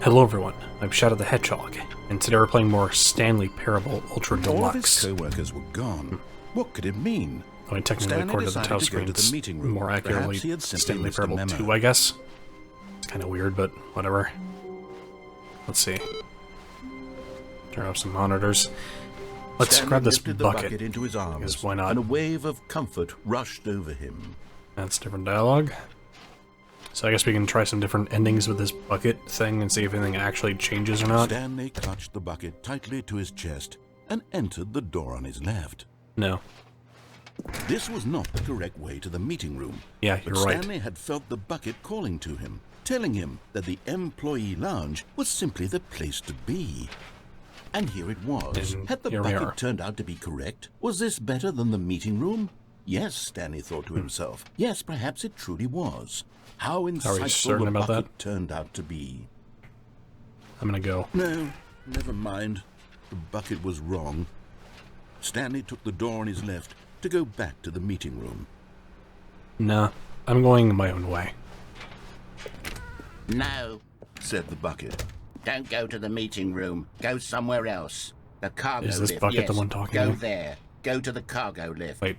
Hello everyone, I'm Shadow the Hedgehog, and today we're playing more Stanley Parable Ultra Deluxe. All of his co-workers were gone. What could it mean? I mean, technically, according to the title screen, it's more accurately Stanley Parable 2, I guess. It's kind of weird, but whatever. Let's see. Turn off some monitors. Let's grab this bucket into his arms, because why not? And a wave of comfort rushed over him. That's different dialogue. So I guess we can try some different endings with this bucket thing and see if anything actually changes or not. Stanley clutched the bucket tightly to his chest and entered the door on his left. No. This was not the correct way to the meeting room. Yeah, you're right. Stanley had felt the bucket calling to him, telling him that the employee lounge was simply the place to be. And here it was. And had the bucket turned out to be correct? Was this better than the meeting room? Yes, Stanley thought to himself. Yes, perhaps it truly was. How insightful the bucket turned out to be. I'm gonna go. No, never mind. The bucket was wrong. Stanley took the door on his left to go back to the meeting room. Nah, I'm going my own way. No, said the bucket. Don't go to the meeting room. Go somewhere else. The cargo lift. Is this bucket the one talking to Go me? there. Go to the cargo lift. Wait.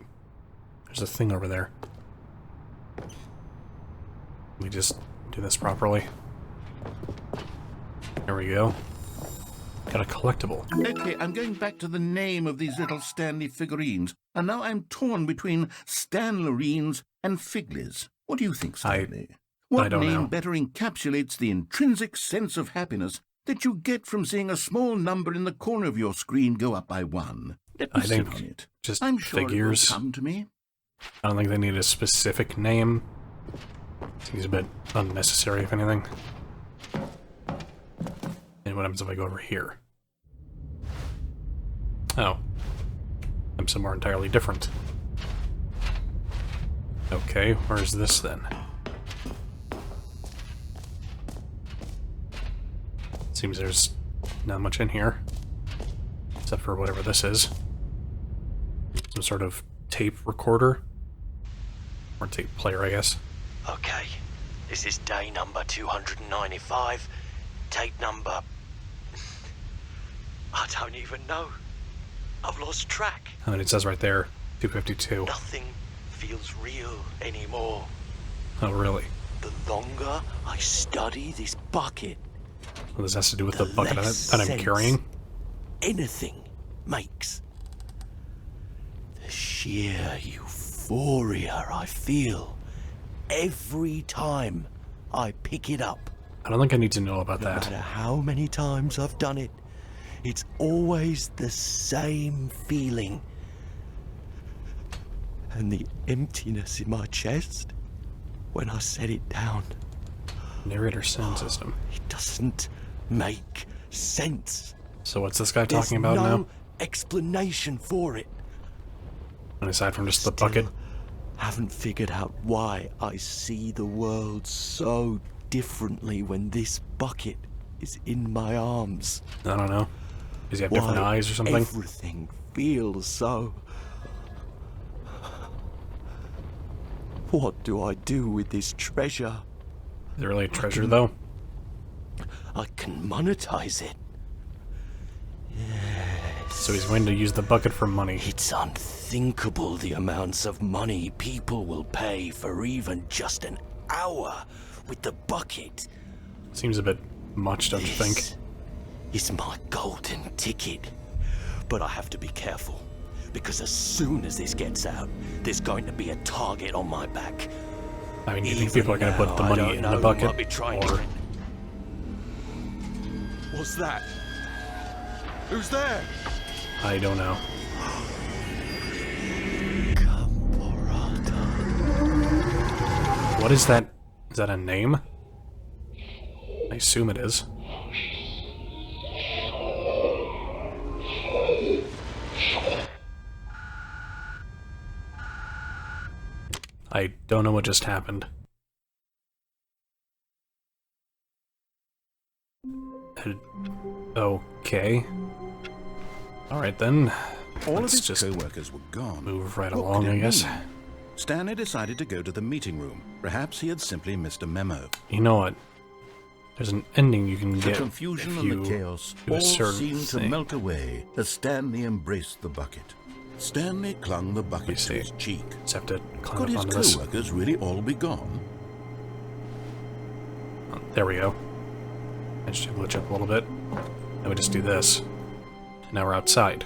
There's a thing over there. Let me just do this properly. There we go. Got a collectible. Okay, I'm going back to the name of these little Stanley figurines, and now I'm torn between Stanlerines and Figlies. What do you think, Stanley? What don't name know. better encapsulates the intrinsic sense of happiness that you get from seeing a small number in the corner of your screen go up by one? Let me I sit think on it. just I'm sure figures. it will come to me. I don't think they need a specific name. Seems a bit unnecessary, if anything. And what happens if I go over here? Oh. I'm somewhere entirely different. Okay, where's this then? Seems there's not much in here. Except for whatever this is. Some sort of tape recorder. Or tape player, I guess. Okay, this is day number 295. Tape number... I don't even know. I've lost track. I mean, it says right there, 252. Nothing feels real anymore. Oh, really? The longer I study this bucket, Well, this has to do with the bucket less that I'm sense carrying? anything makes. The sheer euphoria I feel every time I pick it up. I don't think I need to know about No that. matter how many times I've done it, it's always the same feeling. And the emptiness in my chest when I set it down. Narrator sound system. It doesn't make sense. So what's this guy There's talking about no now? explanation for it. And aside from just the bucket? Haven't figured out why I see the world so differently when this bucket is in my arms. I don't know. Does he have different Why eyes or something? Everything feels so... What do I do with this treasure? Is it really a treasure, though? I can monetize it. So he's going to use the bucket for money. It's unthinkable the amounts of money people will pay for even just an hour with the bucket. Seems a bit much, don't you think? This is my golden ticket. But I have to be careful, because as soon as this gets out, there's going to be a target on my back. I mean, do you think people are going to put the money in the bucket? Or... What's that? Who's there? I don't know. What is that? Is that a name? I assume it is. I don't know what just happened. Okay. Alright then. All of Let's his just co-workers were gone. move right What along, could it I guess. mean? Stanley decided to go to the meeting room. Perhaps he had simply missed a memo. You know what? There's an ending you can get. The confusion if and you the chaos do a all certain seemed to thing. melt away as Stanley embraced the bucket. Stanley clung the bucket to his cheek. Just have to climb Could up his onto this. co-workers really all be gone? Oh, there we go. I just glitch up a little bit. Then we just do this. Now we're outside.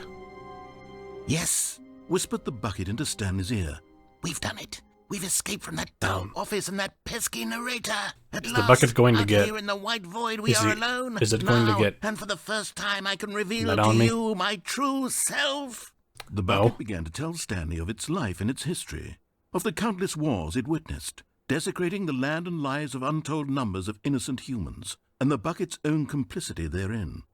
Yes, whispered the bucket into Stanley's ear. We've done it. We've escaped from that dull office and that pesky narrator. At Is last, the bucket going to out get... here in the white void, we are alone. Is it going to Now, get... And for the first time, I can reveal That to on me? you my true self. The bucket began to tell Stanley of its life and its history, of the countless wars it witnessed, desecrating the land and lives of untold numbers of innocent humans, and the bucket's own complicity therein,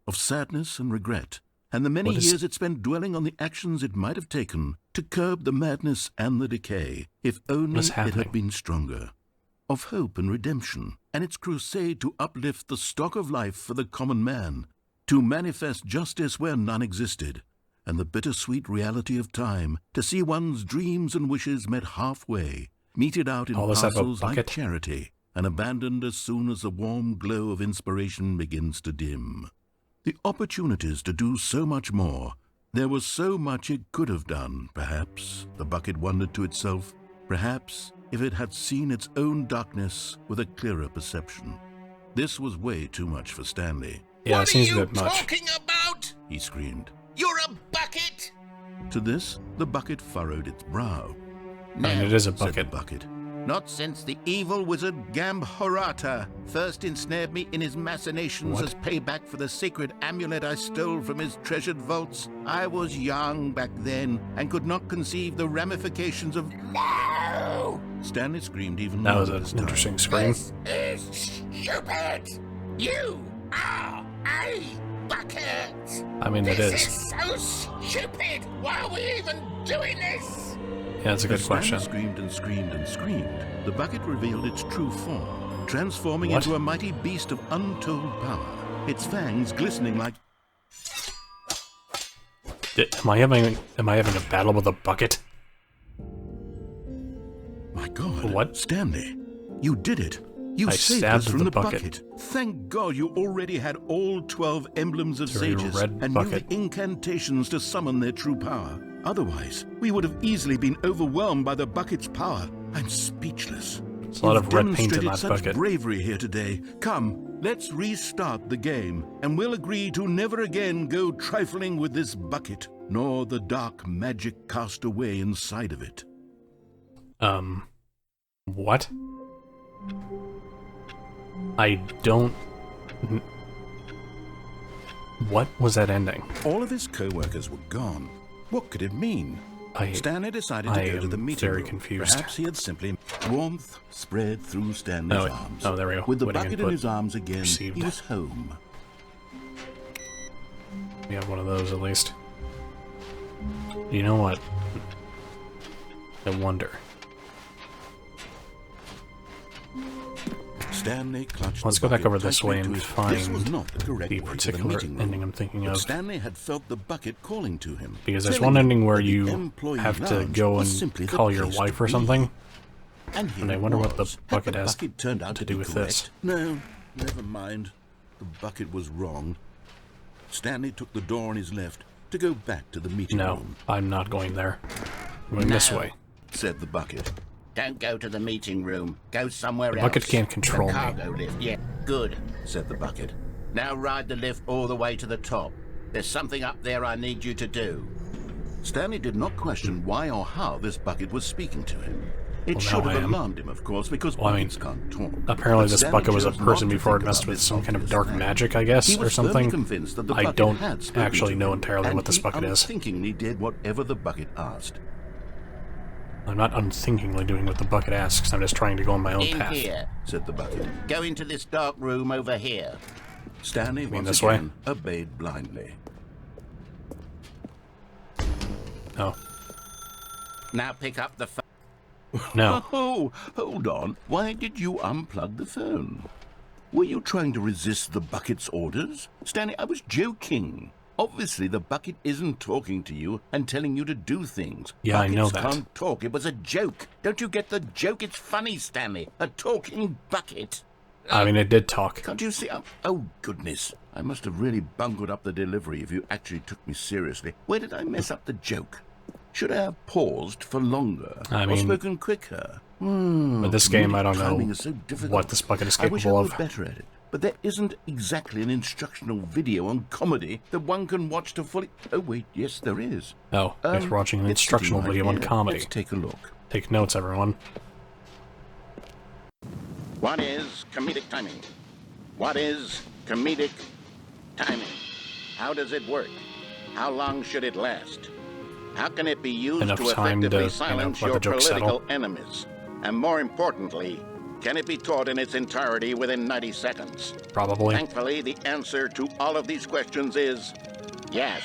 of sadness and regret, and the many years it spent dwelling on the actions it might have taken to curb the madness and the decay, if only it had been stronger, of hope and redemption, and its crusade to uplift the stock of life for the common man, to manifest justice where none existed, and the bittersweet reality of time, to see one's dreams and wishes met halfway, meted out in parcels like charity, and abandoned as soon as the warm glow of inspiration begins to dim. The opportunities to do so much more. There was so much it could have done, perhaps, the bucket wondered to itself, perhaps if it had seen its own darkness with a clearer perception. This was way too much for Stanley. Yeah, it seems a bit much. What are you talking about? He screamed. You're a bucket! To this, the bucket furrowed its brow. No, I mean, it is a bucket. Said the bucket. Not since the evil wizard Gambhorata first ensnared me in his machinations as payback for the sacred amulet I stole from his treasured vaults. I was young back then and could not conceive the ramifications of... No! Stanley screamed even more. That was an interesting scream. This is stupid! You are a bucket! I mean, it is. This is so stupid! Why are we even doing this? Yeah, that's a good question. Stanley screamed and screamed and screamed. The bucket revealed its true form, transforming into a mighty beast of untold power, its fangs glistening like... Am I having a battle with a bucket? My God. What? Stanley, you did it. You saved us from the bucket. Thank God you already had all 12 emblems of sages and knew the incantations to summon their true power. Otherwise, we would have easily been overwhelmed by the bucket's power. I'm speechless. There's a lot of red paint in that such bucket. Bravery here today. Come, let's restart the game, and we'll agree to never again go trifling with this bucket, nor the dark magic cast away inside of it. What? I don't... What was that ending? All of his co-workers were gone. What could it mean? Stanley decided to go to the meeting room. Confused. Perhaps he had simply... Warmth spread through Stanley's arms. Oh, there we go. With the bucket in his arms again, he was home. We have one of those, at least. You know what? I wonder. Stanley clutched Let's go back over this way and find the particular ending I'm thinking of. Stanley had felt the bucket calling to him. Because there's one ending where you have to go and call your wife or something. And I wonder what the bucket has to do with this. No, never mind. The bucket was wrong. Stanley took the door on his left to go back to the meeting room. No, I'm not going there. I'm going this way, said the bucket. Don't go to the meeting room. Go somewhere else. The bucket can't control me. The cargo lift, yeah. Good, said the bucket. Now ride the lift all the way to the top. There's something up there I need you to do. Stanley did not question why or how this bucket was speaking to him. It should have alarmed him, of course, because buckets can't talk. Apparently this bucket was a person before it messed with some kind of dark magic, I guess, or something. I don't actually know entirely what this bucket is. He unthinkingly did whatever the bucket asked. I'm not unthinkingly doing what the bucket asks. I'm just trying to go on my own path. In here, said the bucket. Go into this dark room over here. Stanley once again obeyed blindly. Oh. Now pick up the phone. No. Oh, hold on. Why did you unplug the phone? Were you trying to resist the bucket's orders? Stanley, I was joking. Obviously, the bucket isn't talking to you and telling you to do things. Yeah, Buckets I know that. Can't talk. It was a joke. Don't you get the joke? It's funny, Stanley. A talking bucket. I mean, it did talk. Can't you see? Oh, goodness. I must have really bungled up the delivery if you actually took me seriously. Where did I mess up the joke? Should I have paused for longer? I or mean, spoken quicker? With this game, I don't know Timing is so difficult. what this bucket is I wish I capable was of. better at it. But there isn't exactly an instructional video on comedy that one can watch to fully... Oh, wait, yes, there is. Oh, you're watching an it's instructional sitting right video on here. comedy. Let's take a look. Take notes, everyone. What is comedic timing? What is comedic timing? How does it work? How long should it last? How can it be used Enough to time to, effectively silence let the your joke political settle. enemies? And more importantly, can it be taught in its entirety within 90 seconds? Probably. Thankfully, the answer to all of these questions is yes.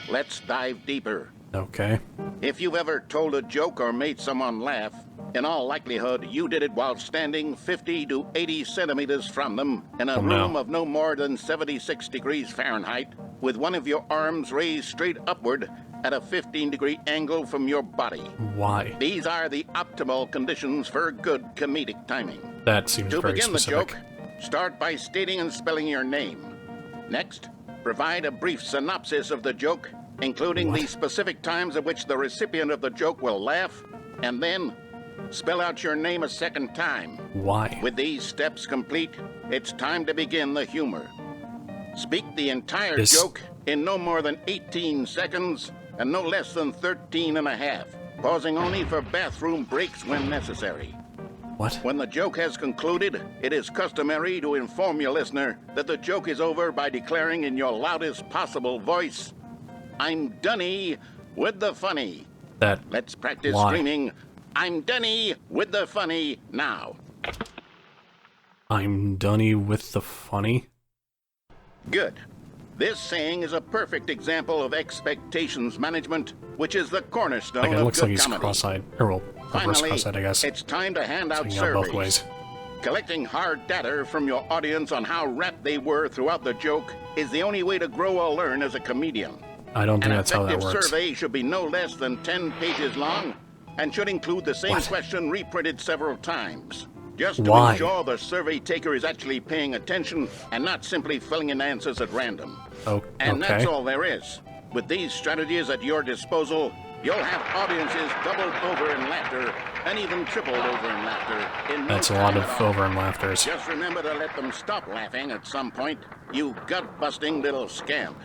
Let's dive deeper. Okay. If you've ever told a joke or made someone laugh, in all likelihood, you did it while standing 50 to 80 centimeters from them in a room of no more than 76 degrees Fahrenheit, with one of your arms raised straight upward at a 15-degree angle from your body. Why? These are the optimal conditions for good comedic timing. That seems To very begin specific. the joke, start by stating and spelling your name. Next, provide a brief synopsis of the joke, including the specific times at which the recipient of the joke will laugh, and then spell out your name a second time. Why? With these steps complete, it's time to begin the humor. Speak the entire joke in no more than 18 seconds and no less than 13 and a half, pausing only for bathroom breaks when necessary. What? When the joke has concluded, it is customary to inform your listener that the joke is over by declaring in your loudest possible voice, "I'm dunny with the funny." Let's practice screaming, "I'm dunny with the funny" now. I'm dunny with the funny? Good. This saying is a perfect example of expectations management, which is the cornerstone Like, it of looks good like he's comedy. cross-eyed. Or, well, reverse Finally, cross-eyed, I guess. it's time to hand out Swinging out both surveys. ways. Collecting hard data from your audience on how rapt they were throughout the joke is the only way to grow or learn as a comedian. I don't think that's how that An works. effective survey should be no less than 10 pages long and should include the same question reprinted several times. Just to ensure the survey taker is actually paying attention and not simply filling in answers at random. And that's all there is. With these strategies at your disposal, you'll have audiences doubled over in laughter and even tripled over in laughter. That's a lot of over and laughters. Just remember to let them stop laughing at some point, you gut-busting little scamp.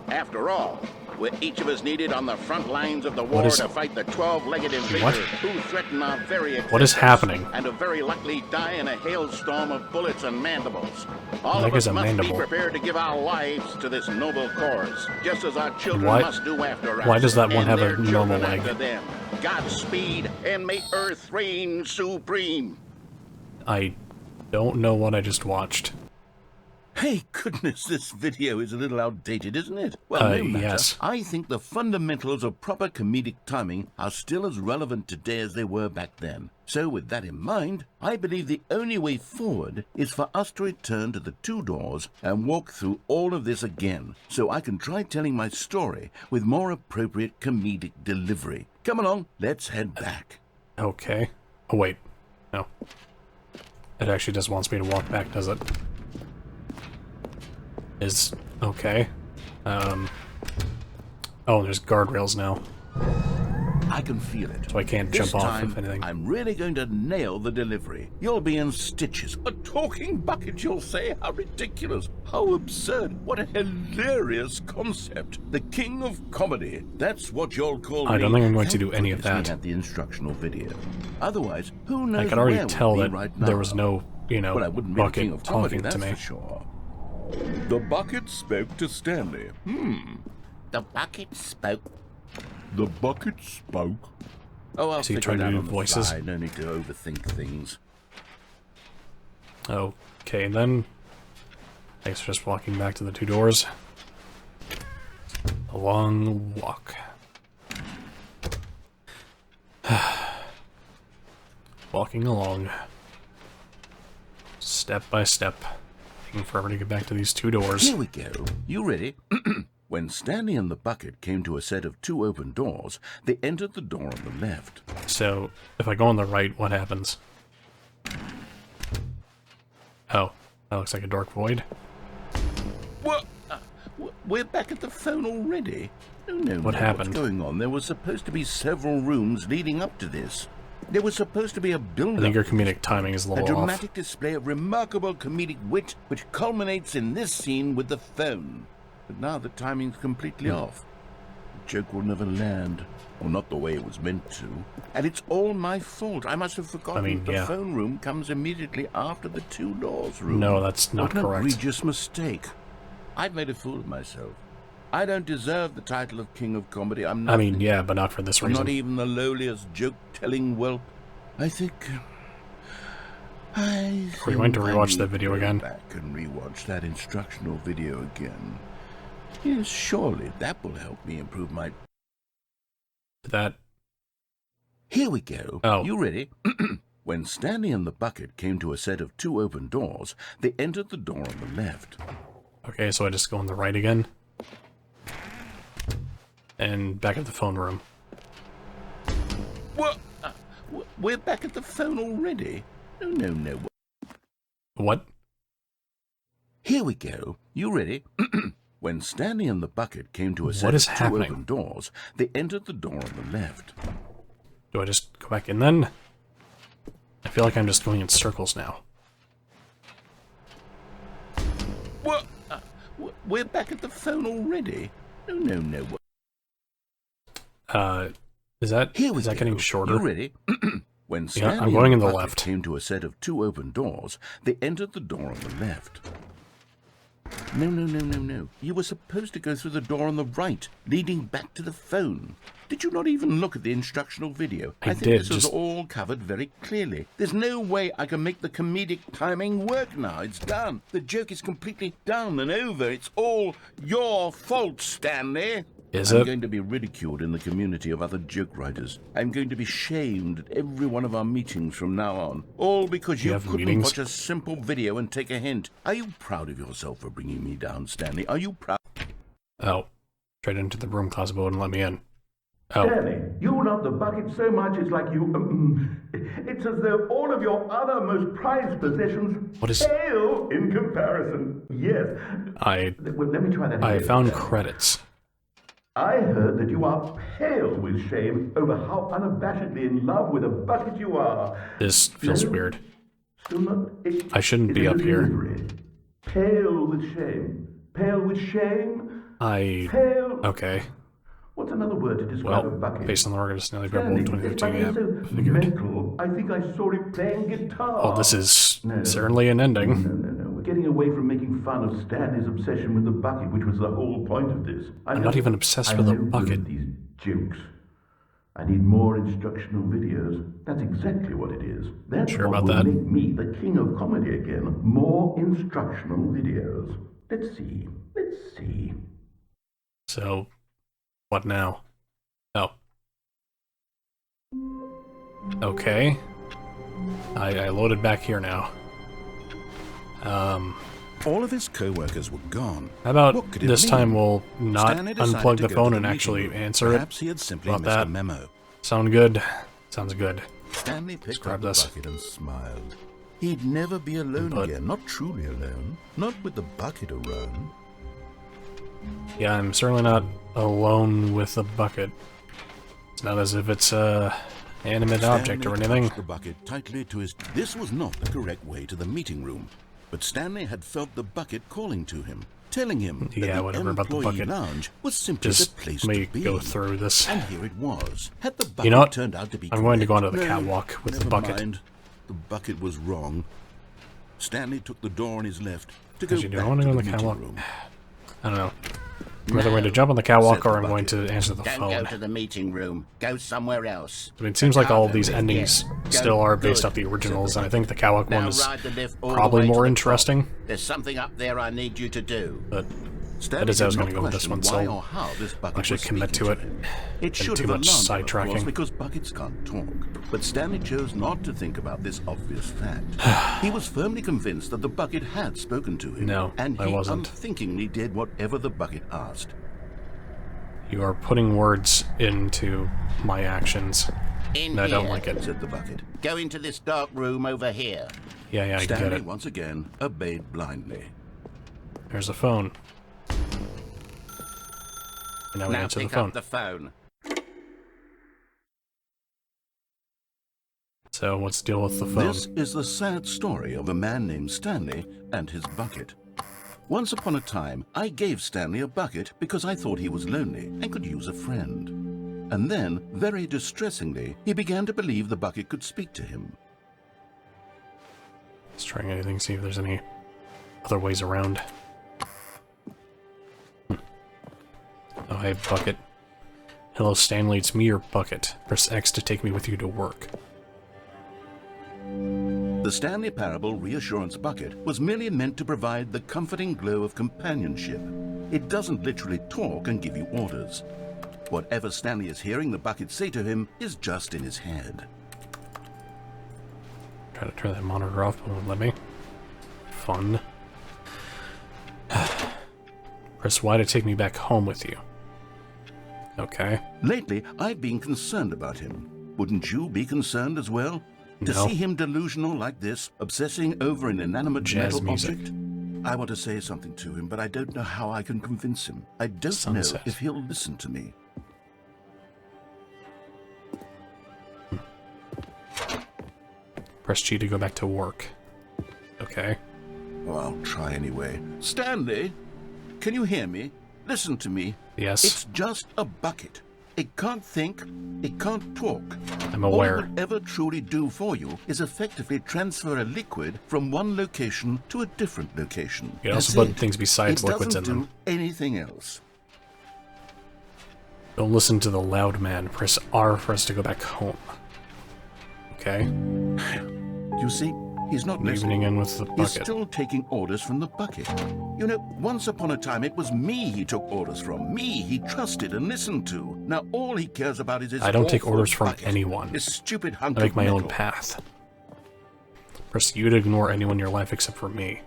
After all, we're each of us needed on the front lines of the war to fight the 12-legged invader who threaten our very existence. What is happening? And to very likely die in a hailstorm of bullets and mandibles. All of us must be prepared to give our lives to this noble cause, just as our children must do after us. Why does that one and have their a normal children leg? after them. Godspeed, and may Earth reign supreme. I don't know what I just watched. Hey, goodness, this video is a little outdated, isn't it? Well, no matter. Yes. I think the fundamentals of proper comedic timing are still as relevant today as they were back then. So with that in mind, I believe the only way forward is for us to return to the two doors and walk through all of this again, so I can try telling my story with more appropriate comedic delivery. Come along, let's head back. Okay. Oh, wait. No. It actually just wants me to walk back, does it? Is okay. Oh, there's guardrails now. I can feel it. So I can't jump off if anything. I'm really going to nail the delivery. You'll be in stitches. A talking bucket, you'll say? How ridiculous. How absurd. What a hilarious concept. The king of comedy. That's what you'll call me. I don't think I'm going to do any of that. At the instructional video. Otherwise, who knows? I could already tell that right now. there was no, you know, well, I wouldn't be the king bucket of comedy, talking that's to me. for sure. The bucket spoke to Stanley. The bucket spoke. The bucket spoke. Oh, I'll Is he figure trying it to out do on the voices? fly. No need to overthink things. Okay, then. Thanks for just walking back to the two doors. A long walk. Walking along. Step by step. Taking forever to get back to these two doors. Here we go. You ready? When Stanley and the bucket came to a set of two open doors, they entered the door on the left. So, if I go on the right, what happens? Oh, that looks like a dark void. What? We're back at the phone already? No, What happened? What's going on? There were supposed to be several rooms leading up to this. There was supposed to be a build-up. I think your comedic timing is a A little off. dramatic display of remarkable comedic wit, which culminates in this scene with the phone. But now the timing's completely off. The joke will never land. Or not the way it was meant to. And it's all my fault. I must have forgotten the phone room comes immediately after the two doors room. No, that's not correct. What an egregious mistake. I've made a fool of myself. I don't deserve the title of King of Comedy. I'm not. I mean, yeah, but not for this I'm reason. not even the lowliest joke-telling whelp. I think We're going to rewatch that video again. Back and rewatch that instructional video again. Yes, surely that will help me improve my. That. Here we go. Oh. You ready? When Stanley and the bucket came to a set of two open doors, they entered the door on the left. Okay, so I just go on the right again. And back at the phone room. What? We're back at the phone already? No. What? Here we go. You ready? When Stanley and the bucket came to a set What is of two happening? open doors, they entered the door on the left. Do I just go back in then? I feel like I'm just going in circles now. What? We're back at the phone already? No. Is that Here we getting go. shorter? You ready? When Stanley I'm going in and the bucket left. came to a set of two open doors, they entered the door on the left. No. You were supposed to go through the door on the right, leading back to the phone. Did you not even look at the instructional video? I think did, this is just- all covered very clearly. There's no way I can make the comedic timing work now. It's done. The joke is completely done and over. It's all your fault, Stanley. Is I'm it? going to be ridiculed in the community of other joke writers. I'm going to be shamed at every one of our meetings from now on. All because you have couldn't meetings? watch a simple video and take a hint. Are you proud of yourself for bringing me down, Stanley? Are you proud? Oh. Straight into the broom closet, but wouldn't let me in. Oh. Stanley, you love the bucket so much it's like you... it's as though all of your other most prized possessions What is- pale in comparison. Yes. Well, let me try that I again. found credits. I heard that you are pale with shame over how unabashedly in love with a bucket you are. This feels No? weird. Still not... I shouldn't it's be a up here. delivery. Pale with shame. Pale with shame. Pale... Okay. What's another word to describe a Well, bucket? based on the record of Stanley Stanley, Parable this 2015, yeah, bucket is so figured. mental. I think I saw it playing guitar. Well, this is No. certainly an ending. No. We're getting away from making fun of Stanley's obsession with the bucket, which was the whole point of this. I'm not even obsessed with a a bucket. These jokes. I need more instructional videos. That's exactly what it is. That's Sure what about will that? make me the king of comedy again. More instructional videos. Let's see. So, what now? Oh. Okay. I loaded back here now. All of his co-workers were gone. How about What could it this mean? time we'll not Stanley decided unplug to the go phone to and the actually meeting room. answer it? Perhaps he had simply About missed that? a memo. Sound good? Sounds good. Stanley picked grab up the this. bucket and smiled. He'd never be alone But- again, not truly alone, not with the bucket around. Yeah, I'm certainly not alone with the bucket. It's not as if it's a animate object or Stanley anything. clutched the bucket tightly to his... This was not the correct way to the meeting room, but Stanley had felt the bucket calling to him, telling him that Yeah, the whatever about the employee bucket. lounge was simply Just the place let me to be. go through this. And here it was. Had the bucket You know what? turned out to be I'm going to go correct? onto the No, catwalk with the never bucket. Mind. The bucket was wrong. Stanley took the door on his left to go Actually, do I back want to to go the on the meeting catwalk? room. I don't know. I'm either going to jump on the catwalk said the or I'm going bucket. to answer the Don't phone. go to the meeting room. Go somewhere else. I mean, it seems like all of these Yeah. endings Go still are based good. off the originals, and I think the catwalk Now one is ride the lift all the probably way to more the top. interesting, There's something up there I need you to do. but Stanley is how I was did gonna not go with this question one, why so or how this bucket actually was commit speaking to it. him. It should too have much alarmed him, of course, sidetracking. because buckets can't talk. But Stanley chose not to think about this obvious fact. He was firmly convinced that the bucket had spoken to him. No, and I he wasn't. unthinkingly did whatever the bucket asked. you are putting words into my actions, In and I don't here. like it. Said the bucket. Go into this dark room over here. Yeah, I get Stanley it. once again obeyed blindly. There's a phone. And now we answer the phone. Up the phone. So what's the deal with the phone? This is the sad story of a man named Stanley and his bucket. Once upon a time, I gave Stanley a bucket because I thought he was lonely and could use a friend. And then, very distressingly, he began to believe the bucket could speak to him. Let's try anything, see if there's any other ways around. Oh, hey, bucket. Hello, Stanley, it's me, your bucket. Press X to take me with you to work. The Stanley Parable Reassurance Bucket was merely meant to provide the comforting glow of companionship. It doesn't literally talk and give you orders. Whatever Stanley is hearing the bucket say to him is just in his head. Try to turn that monitor off, but won't let me. Fun. Press Y to take me back home with you. Okay. Lately, I've been concerned about him. Wouldn't you be concerned as well? To No. see him delusional like this, obsessing over an inanimate Jazz metal music. object? I want to say something to him, but I don't know how I can convince him. I don't Sunset. know if he'll listen to me. Press G to go back to work. Okay. Well, I'll try anyway. Stanley, can you hear me? Listen to me. Yes. It's just a bucket. It can't think, it can't talk. I'm aware. All it will ever truly do for you is effectively transfer a liquid from one location to a different location. You can That's also put it. things besides liquids in It doesn't them. do anything else. Don't listen to the loud man. Press R for us to go back home. Okay. You see, he's not Evening listening. in with the He's bucket. still taking orders from the bucket. You know, once upon a time, it was me he took orders from. Me he trusted and listened to. Now all he cares about is his I don't take awful orders from bucket. anyone. This stupid hunk I make of my own metal. path. Press U to ignore anyone in your life except for me.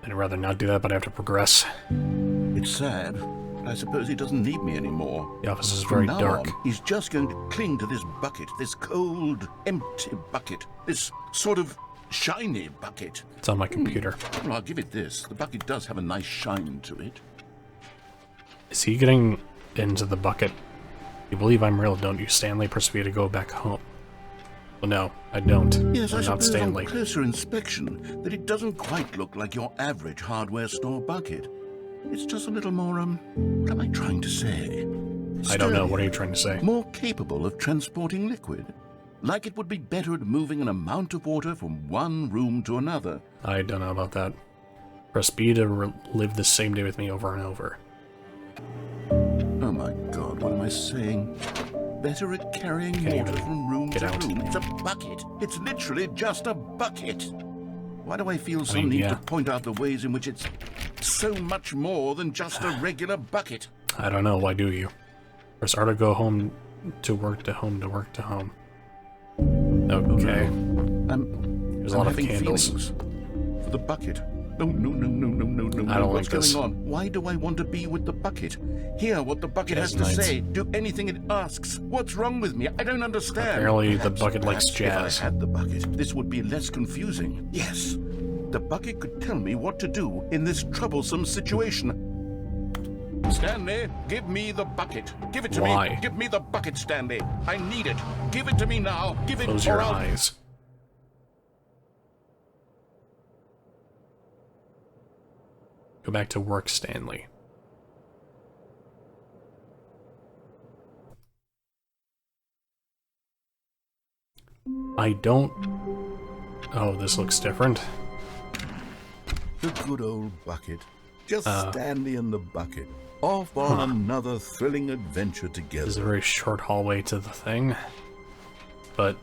I'd rather not do that, but I have to progress. It's sad, but I suppose he doesn't need me anymore. The office is From very now dark. on, he's just going to cling to this bucket, this cold, empty bucket, this sort of shiny bucket. It's on my computer. Well, I'll give it this. The bucket does have a nice shine to it. Is he getting into the bucket? You believe I'm real, don't you, Stanley? Press V to go back home. Well, no, I don't. Yes, I I'm not suppose Stanley. on closer inspection that it doesn't quite look like your average hardware store bucket. It's just a little more, what am I trying to say? I don't know. What are you Sturdier, trying to say? more capable of transporting liquid. Like it would be better at moving an amount of water from one room to another. I don't know about that. Press B to live the same day with me over and over. Oh my god, what am I saying? Better at carrying Can't water even from room get to out. room. It's a bucket. It's literally just a bucket. Why do I feel so mean, need yeah. to point out the ways in which it's so much more than just a regular bucket? I don't know. Why do you? Press R to go home to work to home to work to home. Okay. There's a lot of having candles. feelings for the bucket. No. I don't What's like this. going on? Why do I want to be with the bucket? Hear what the bucket Jazz has to nights. say. Do anything it asks. What's wrong with me? I don't understand. Apparently the Perhaps- bucket likes perhaps jazz. If I had the bucket, this would be less confusing. Yes. The bucket could tell me what to do in this troublesome situation. Stanley, give me the bucket. Give it to Why? me. Give me the bucket, Stanley. I need it. Give it to me now. Give it Close or your I'll... eyes. Go back to work, Stanley. I don't... Oh, this looks different. The good old bucket. Just Stanley and the bucket. Off on another thrilling adventure together. There's a very short hallway to the thing. But,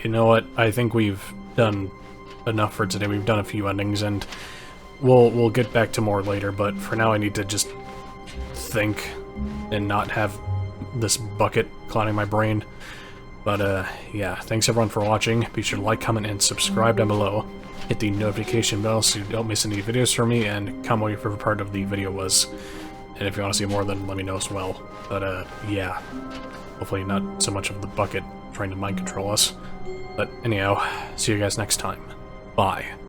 you know what? I think we've done enough for today. We've done a few endings, and we'll get back to more later, but for now I need to just think and not have this bucket clouding my brain. But, yeah, thanks everyone for watching. Be sure to like, comment, and subscribe down below. Hit the notification bell so you don't miss any videos from me, and comment what your favorite part of the video was. And if you want to see more, then let me know as well. But, yeah. Hopefully not so much of the bucket trying to mind control us. But anyhow, see you guys next time. Bye.